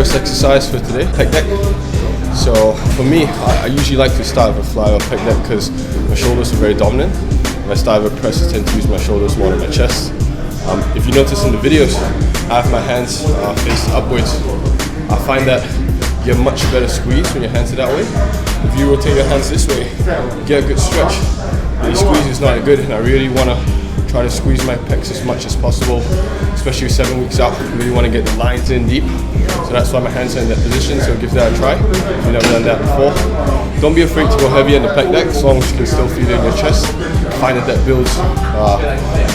first exercise for today, pec deck. So for me, I usually like to start with a fly or pec deck because my shoulders are very dominant. When I start with a press, I tend to use my shoulders more than my chest. If you notice in the videos, I have my hands faced upwards. I find that you get a much better squeeze when your hands are that way. If you rotate your hands this way, you get a good stretch. The squeeze is not good, and I really want to try to squeeze my pecs as much as possible, especially 7 weeks out. I really want to get the lines in deep, so that's why my hands are in that position. So give that a try if you've never done that before. Don't be afraid to go heavy in the pec deck, as long as you can still feel it in your chest. I find that builds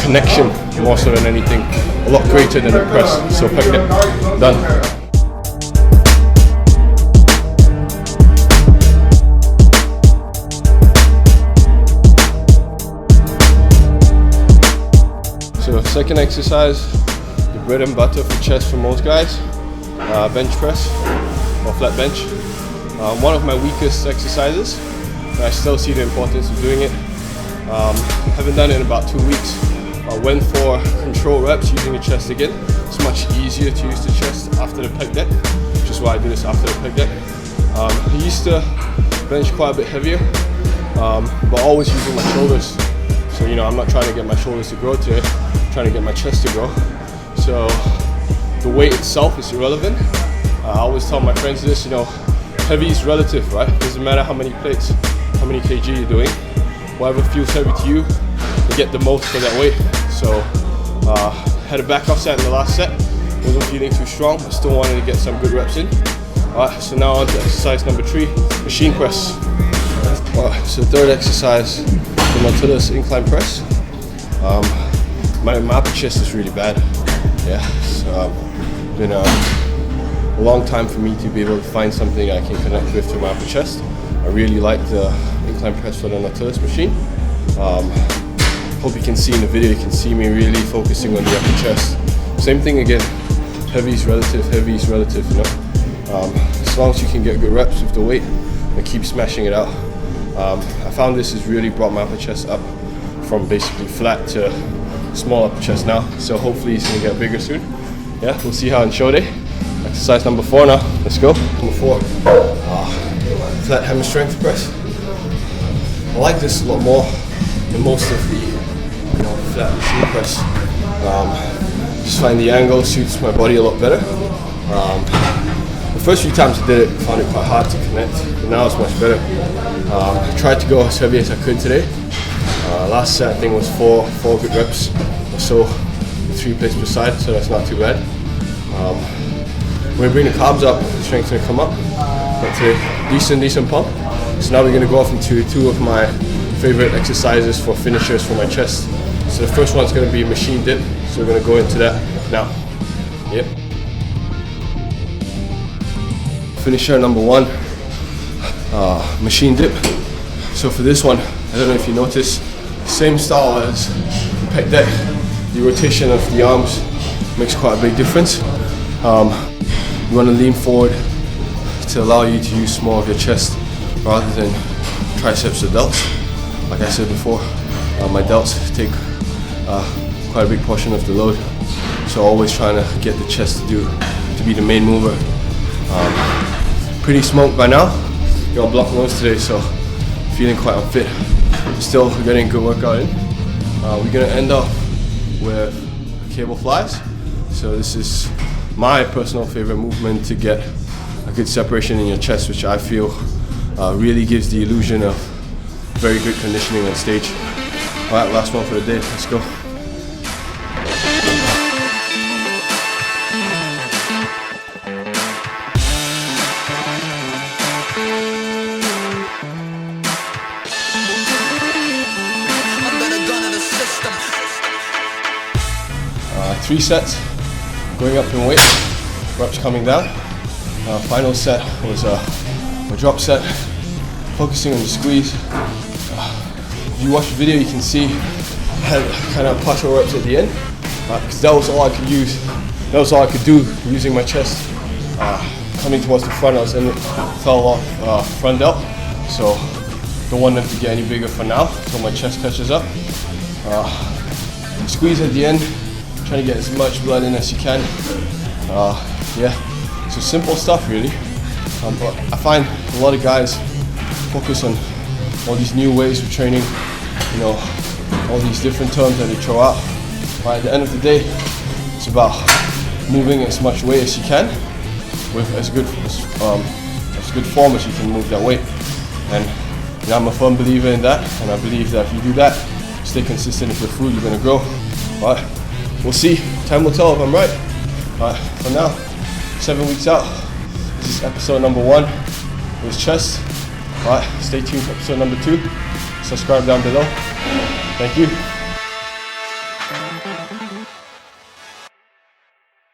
connection more so than anything, a lot greater than the press. So pec deck, done. So second exercise, the bread and butter for chest for most guys, bench press or flat bench. One of my weakest exercises, but I still see the importance of doing it. Haven't done it in about 2 weeks. Went for control reps using the chest again. It's much easier to use the chest after the pec deck, which is why I do this after the pec deck. I used to bench quite a bit heavier, but always using my shoulders. So I'm not trying to get my shoulders to grow today, I'm trying to get my chest to grow. So the weight itself is irrelevant. I always tell my friends this, heavy is relative, right? It doesn't matter how many plates, how many kg you're doing. Whatever feels heavy to you, you get the most for that weight. So had a back off set in the last set. Wasn't feeling too strong, but still wanted to get some good reps in. Alright, so now on to exercise number 3, machine press. Alright, so third exercise, the Nautilus incline press. My upper chest is really bad. Yeah, so been a long time for me to be able to find something I can connect with to my upper chest. I really like the incline press for the Nautilus machine. Hope you can see in the video, you can see me really focusing on the upper chest. Same thing again, heavy is relative, as long as you can get good reps with the weight and keep smashing it out. I found this has really brought my upper chest up from basically flat to small upper chest now, so hopefully it's going to get bigger soon. Yeah, we'll see how in show day. Exercise number 4 now, let's go. Number 4, flat hammer strength press. I like this a lot more than most of the flat machine press. Just find the angle suits my body a lot better. The first few times I did it, I found it quite hard to connect, but now it's much better. I tried to go as heavy as I could today. Last set I think was 4 good reps or so, 3 plates per side, so that's not too bad. When we bring the carbs up, the strength's going to come up. But today, decent pump. So now we're going to go off into 2 of my favorite exercises for finishers for my chest. So the first one's going to be machine dip, so we're going to go into that now. Yep. Finisher number 1, machine dip. So for this one, I don't know if you notice, same style as the pec deck. The rotation of the arms makes quite a big difference. You want to lean forward to allow you to use more of your chest rather than triceps or delts. Like I said before, my delts take quite a big portion of the load, so always trying to get the chest to be the main mover. Pretty smoked by now. Got a blocked nose today, so feeling quite unfit. Still getting a good workout in. We're gonna end up with cable flies. So this is my personal favorite movement to get a good separation in your chest, which I feel really gives the illusion of very good conditioning on stage. Alright, last one for the day, let's go. Three sets, going up in weight, reps coming down. Final set was a drop set, focusing on the squeeze. If you watch the video, you can see I had kind of partial reps at the end, because that was all I could use. That was all I could do using my chest. Coming towards the front, I was in it, fell off front delt, so don't want them to get any bigger for now until my chest catches up. Squeeze at the end, trying to get as much blood in as you can. Yeah, so So simple stuff really. But I find a lot of guys focus on all these new ways of training, you know, all these different terms that they throw out. But at the end of the day, it's about moving as much weight as you can with as good form as you can move that weight. And you know, I'm a firm believer in that, and I believe that if you do that, stay consistent with your food, you're gonna grow. But we'll see. Time will tell if I'm right. But for now, 7 weeks out. This is episode number 1 with chest. Alright, stay tuned for episode number 2. Subscribe down below. Thank you.